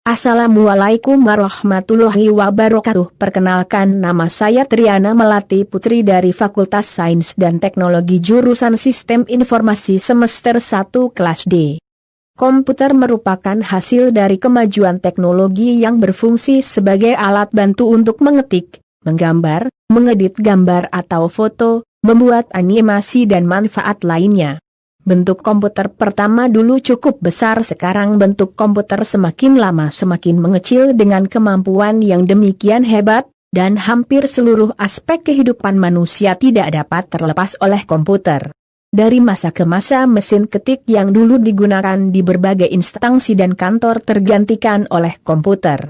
Assalamualaikum warahmatullahi wabarakatuh. Perkenalkan, nama saya Triana Melati Putri dari Fakultas Sains dan Teknologi Jurusan Sistem Informasi Semester 1 Kelas D. Komputer merupakan hasil dari kemajuan teknologi yang berfungsi sebagai alat bantu untuk mengetik, menggambar, mengedit gambar atau foto, membuat animasi dan manfaat lainnya. Bentuk komputer pertama dulu cukup besar, sekarang bentuk komputer semakin lama semakin mengecil dengan kemampuan yang demikian hebat, dan hampir seluruh aspek kehidupan manusia tidak dapat terlepas oleh komputer. Dari masa ke masa mesin ketik yang dulu digunakan di berbagai instansi dan kantor tergantikan oleh komputer.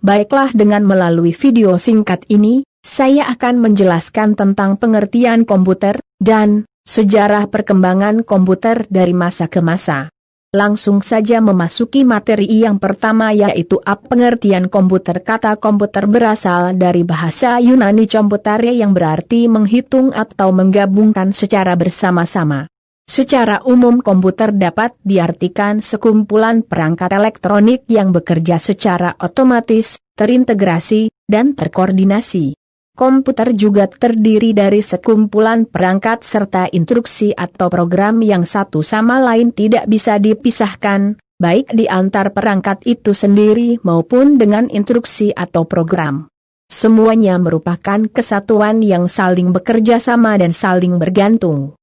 Baiklah, dengan melalui video singkat ini, saya akan menjelaskan tentang pengertian komputer, dan sejarah perkembangan komputer dari masa ke masa. Langsung saja memasuki materi yang pertama, yaitu pengertian komputer. Kata komputer berasal dari bahasa Yunani komputare yang berarti menghitung atau menggabungkan secara bersama-sama. Secara umum komputer dapat diartikan sekumpulan perangkat elektronik yang bekerja secara otomatis, terintegrasi, dan terkoordinasi. Komputer juga terdiri dari sekumpulan perangkat serta instruksi atau program yang satu sama lain tidak bisa dipisahkan, baik di antar perangkat itu sendiri maupun dengan instruksi atau program. Semuanya merupakan kesatuan yang saling bekerja sama dan saling bergantung.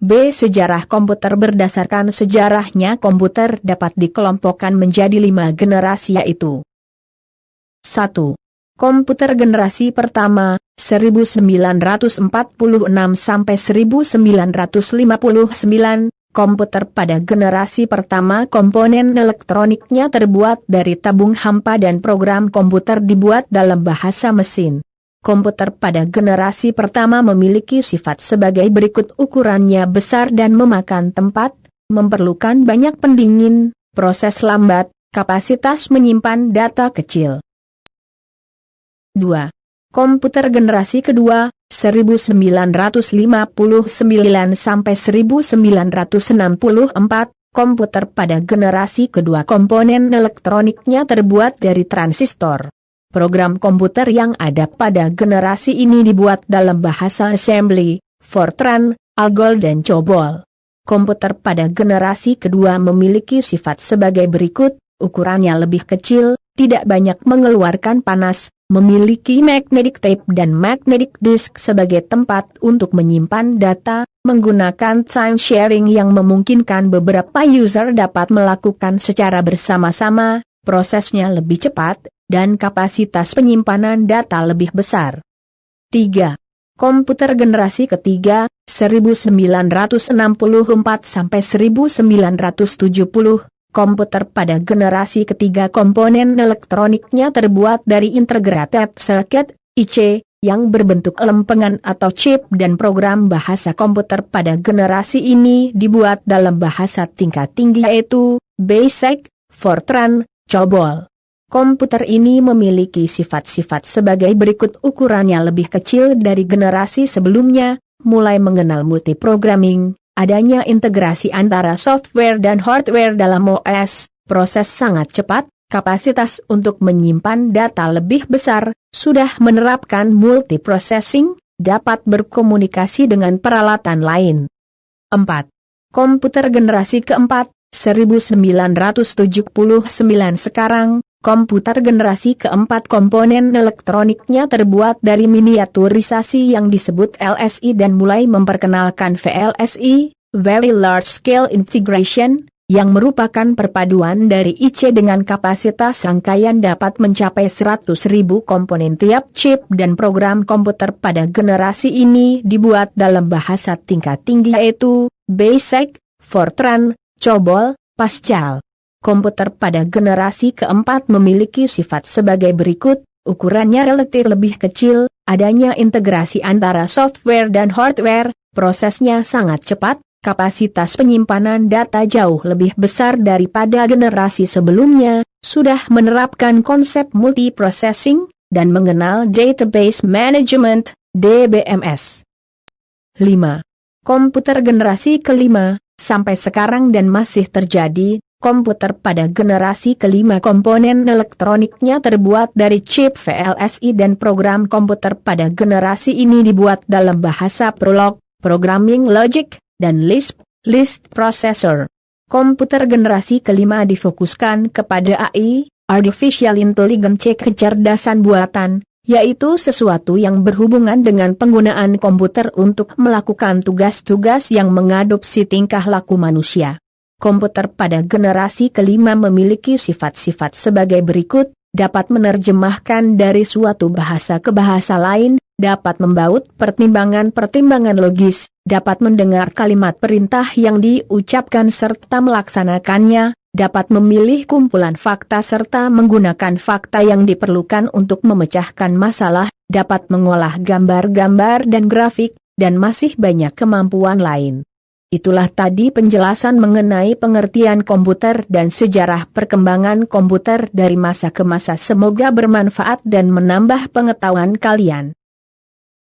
B. Sejarah komputer. Berdasarkan sejarahnya, komputer dapat dikelompokkan menjadi 5 generasi, yaitu 1. Komputer generasi pertama, 1946 sampai 1959. Komputer pada generasi pertama komponen elektroniknya terbuat dari tabung hampa dan program komputer dibuat dalam bahasa mesin. Komputer pada generasi pertama memiliki sifat sebagai berikut: ukurannya besar dan memakan tempat, memerlukan banyak pendingin, proses lambat, kapasitas menyimpan data kecil. 2. Komputer generasi kedua, 1959 sampai 1964. Komputer pada generasi kedua komponen elektroniknya terbuat dari transistor. Program komputer yang ada pada generasi ini dibuat dalam bahasa assembly, Fortran, Algol dan COBOL. Komputer pada generasi kedua memiliki sifat sebagai berikut: ukurannya lebih kecil, tidak banyak mengeluarkan panas, memiliki magnetic tape dan magnetic disk sebagai tempat untuk menyimpan data, menggunakan time sharing yang memungkinkan beberapa user dapat melakukan secara bersama-sama, prosesnya lebih cepat, dan kapasitas penyimpanan data lebih besar. 3. Komputer generasi ketiga, 1964 sampai 1970. Komputer pada generasi ketiga komponen elektroniknya terbuat dari integrated circuit, IC, yang berbentuk lempengan atau chip, dan program bahasa komputer pada generasi ini dibuat dalam bahasa tingkat tinggi, yaitu BASIC, Fortran, COBOL. Komputer ini memiliki sifat-sifat sebagai berikut: ukurannya lebih kecil dari generasi sebelumnya, mulai mengenal multiprogramming, adanya integrasi antara software dan hardware dalam OS, proses sangat cepat, kapasitas untuk menyimpan data lebih besar, sudah menerapkan multiprocessing, dapat berkomunikasi dengan peralatan lain. 4. Komputer generasi keempat, 1979. Sekarang, komputer generasi keempat komponen elektroniknya terbuat dari miniaturisasi yang disebut LSI dan mulai memperkenalkan VLSI, Very Large Scale Integration, yang merupakan perpaduan dari IC dengan kapasitas rangkaian dapat mencapai 100.000 komponen tiap chip, dan program komputer pada generasi ini dibuat dalam bahasa tingkat tinggi, yaitu BASIC, Fortran, COBOL, Pascal. Komputer pada generasi keempat memiliki sifat sebagai berikut: ukurannya relatif lebih kecil, adanya integrasi antara software dan hardware, prosesnya sangat cepat, kapasitas penyimpanan data jauh lebih besar daripada generasi sebelumnya, sudah menerapkan konsep multiprocessing, dan mengenal database management, DBMS. 5. Komputer generasi kelima, sampai sekarang dan masih terjadi, Komputer pada generasi kelima komponen elektroniknya terbuat dari chip VLSI dan program komputer pada generasi ini dibuat dalam bahasa Prolog, Programming Logic, dan Lisp, List Processor. Komputer generasi kelima difokuskan kepada AI, Artificial Intelligence, kecerdasan buatan, yaitu sesuatu yang berhubungan dengan penggunaan komputer untuk melakukan tugas-tugas yang mengadopsi tingkah laku manusia. Komputer pada generasi kelima memiliki sifat-sifat sebagai berikut, dapat menerjemahkan dari suatu bahasa ke bahasa lain, dapat membaut pertimbangan-pertimbangan logis, dapat mendengar kalimat perintah yang diucapkan serta melaksanakannya, dapat memilih kumpulan fakta serta menggunakan fakta yang diperlukan untuk memecahkan masalah, dapat mengolah gambar-gambar dan grafik, dan masih banyak kemampuan lain. Itulah tadi penjelasan mengenai pengertian komputer dan sejarah perkembangan komputer dari masa ke masa. Semoga bermanfaat dan menambah pengetahuan kalian.